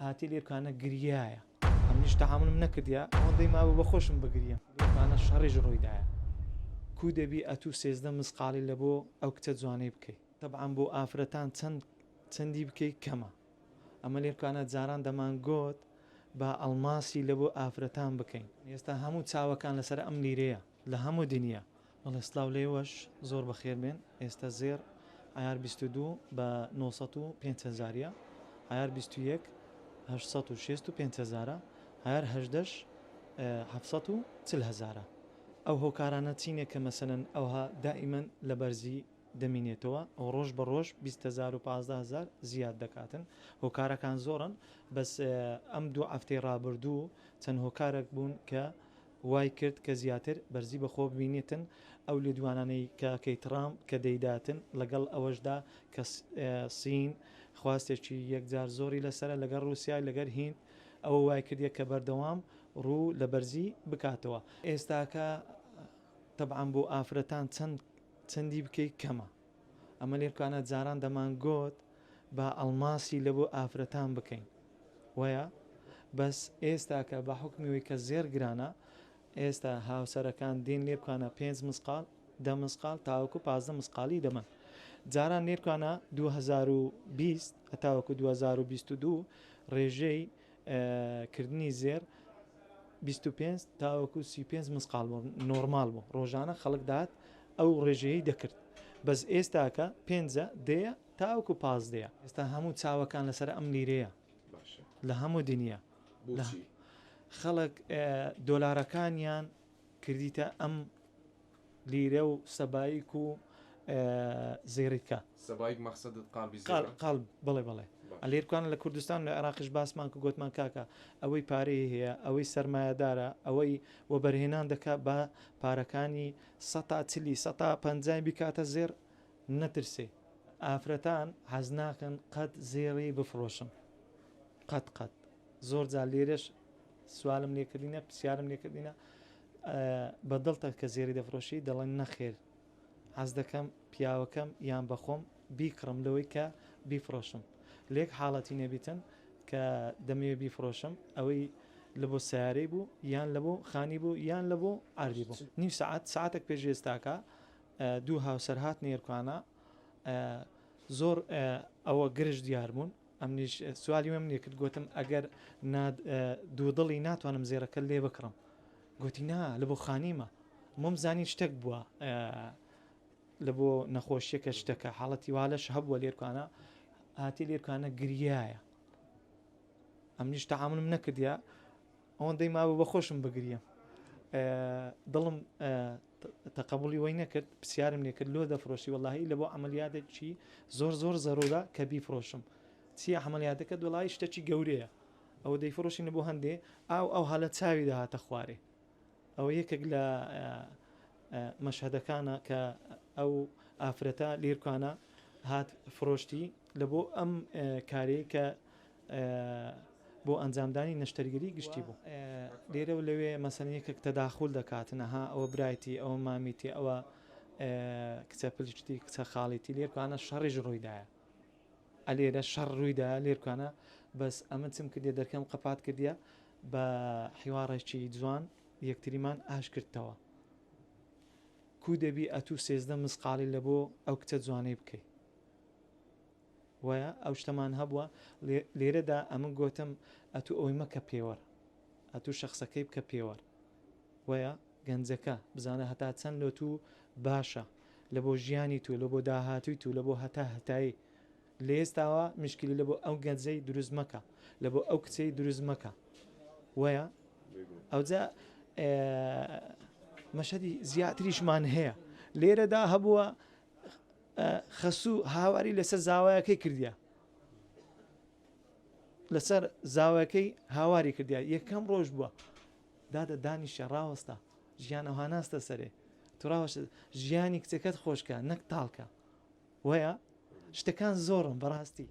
هاتی لێرکانە گریایە ئەمنیش تەحاملم نەکردیا ئەوەندەی ماوە بەخۆشم بگریم لێرکانە شەڕیش ڕوویدایە کو دەبی ئەتوو 13 مسقاڵی لە بۆ ئەو کچە جوانەی بکەیت تەبعاً بۆ ئافرەتان چەندی بکەیت کەمە ئەمە لێرکانە جاران دەمانگۆت با ئەڵماسی لە بۆ ئافرەتان بکەین ئێستا هەموو چاوەکان لەسەر ئەم لیرەیە لە هەموو دنیا بەڵێ سلااو لێوەش زۆر بەخێر بێن ئێستا زێر ئایار 22 بە 950 ئایار 21 865 ئایار 18 740 ئەو هۆکارانە چینێ کە مەسەنن ئەوها دائیمەن لە بەرزی دەمینێتەوە ئەو ڕۆژ بە ڕۆژ 20,000 و 15,000 زیاد دەکاتن هۆکارەکان زۆرن بەس ئەم دوو ئەفتەی ڕابردوو چەند هۆکارێک بوون کە وای کرد کە زیاتر بەرزی بەخۆ ببینێتن ئەو لێدوانانەی کاکەی ترامپ کە دەیداتن لەگەڵ ئەوەشدا کە سین خواستێکی یەکجار زۆری لەسرە لەگەڵ رووسای لەگەر هین ئەوە وای کردیە کە بەردەوام ڕوو لە بەرزی بکاتەوە ئێستاکە تەبعاً بۆ ئافرەتان چەندی بکەیت کەمە ئەمە لێرکانە جاران دەمانگۆت با ئەڵماسی لە بۆ ئافرەتان بکەین وایە بەس ئێستاکە بە حکمیەوەی کە زێر گرانە ئێستا هاوسەرەکان دین لێرکانە 5 مسقال 10 مسقال تاوەکو 15 مسقالی دەمەن جاران لێرکانە 2020 هەتاوەکو 2022 ڕێژەی کردنی زێر 25 تاوەکو 35 مسقال نۆرمال بوو ڕۆژانە خەڵک دات ئەو ڕێژەیەی دەکرد بەس ئێستاکە 5 دەیە تاوەکو 15 ئێستا هەموو چاوەکان لەسەر ئەم لیرەیە لە هەموو دنیا خەڵک دۆلارەکانیان کردیتە ئەم لیرە و سەبایک و زێریکە سەبایک مەقسەدت قەڵب بڵێ لێرکانە لە کوردستان لە عێراقیش باسمان کە گوتمان کاکە ئەوەی پارەی هەیە ئەوەی سەرمایەدارە ئەوەی وەبەرهێنان دەکات بە پارەکانی 150 بکاتە زێر نەترسێ ئافرەتان حەز ناکەن قەت زێڕی بفرۆشن قەت زۆر جار لێرەش سوالم لێکردینە پرسیارم لێکردینە بەدڵتە کە زێری دەفرۆشی دەڵێن نەخێر حەز دەکەم پیاوەکەم یان بەخۆم بیکڕم لەوەی کە بیفرۆشم لێک حاڵەتی نەبیتن کە دەمەوێ بیفرۆشم ئەوەی لە بۆ سیارەی بوو یان لە بۆ خانی بوو یان لە بۆ ئاردی بوو نیم ساعتێک پێش ئێستاکە دوو هاوسەر هات نێرکوانە زۆر ئەوە گرژ دیار بوون ئەمنیش سوالی من لێ کرد گوتم ئەگەر دوودڵی ناتوانم زێرەکە لێ بکڕم گوتی نا لە بۆ خانیمە مۆم زانی شتێک بووە لە بۆ نەخۆشیەکە شتەکە حاڵەتی والەش هەبووە لێرکانە هاتی لێرکانە گریایە ئەمنیش تەحاملم نەکردیا ئەوەندەی ماوە بەخۆشم بگریم دڵم تەقەبوڵی وەی نەکرد پرسیارم لێ کرد لۆ دەفرۆشی وەڵاهی لە بۆ عەمەلیاتێکی زۆر زەرورە کە بیفرۆشم چیە عەمەلیاتەکە وەڵاهی شتێکی گەورەیە ئەوە دەیفرۆشینە بۆ هەندێ ئەو هەلە چاوی داهاتە خوارێ ئەوە یەکێک لە مەشهەدەکانە کە ئەو ئافرەتە لێرکانە هات فرۆشتی لە بۆ ئەم کارەیە کە بۆ ئەنجامدانی نەشتەرگەری گشتی بوو لێرە و لەوێ مەسەلەیەکێک تەداخول دەکاتنەها ئەوە برایەتی ئەوە مامیتی ئەوە کچە پلشتی کچە خاڵیتی لێرکانە شەڕیش ڕوویدایە ئەلێرە شەڕ ڕوویدا لێرکانە بەس ئەمە چم کردێ دەرکەم قەپات کردیە بە حیوارێکی جوان یەکتریمان ئاش کردتەوە کو دەبی ئەتوو 13 مسقاڵی لە بۆ ئەو کچە جوانەی بکەیت وایە ئەو شتەمان هەبووە لێرەدا ئەمە گوتم ئەتوو ئەوی مەکە پێوەەر ئەتوو شخصەکەی بکە پێوەەر وایە گەنجەکە بزانە هەتا چەند لە تو باشە لە بۆ ژیانی تو لە بۆ داهاتووی تو لە بۆ هەتایی لە ئێستاوە مشکلی لە بۆ ئەو گەنجەی دروست مەکە لە بۆ ئەو کچەی دروست مەکە وایە ئەوجا مەشهدی زیاتریشمان هەیە لێرەدا هەبووە خەسوو هاواری لەسەر زاوایەکەی کردیا لەسەر زاوەکەی هاواری کردیا یەکەم ڕۆژ بووە دادە دانیشە ڕاوەستا ژیان ئەوها ناستە سەرێ توڕاوەش ژیانی کچەکەت خۆشکە نەک تاڵکە وایە شتەکان زۆرم بەڕاستی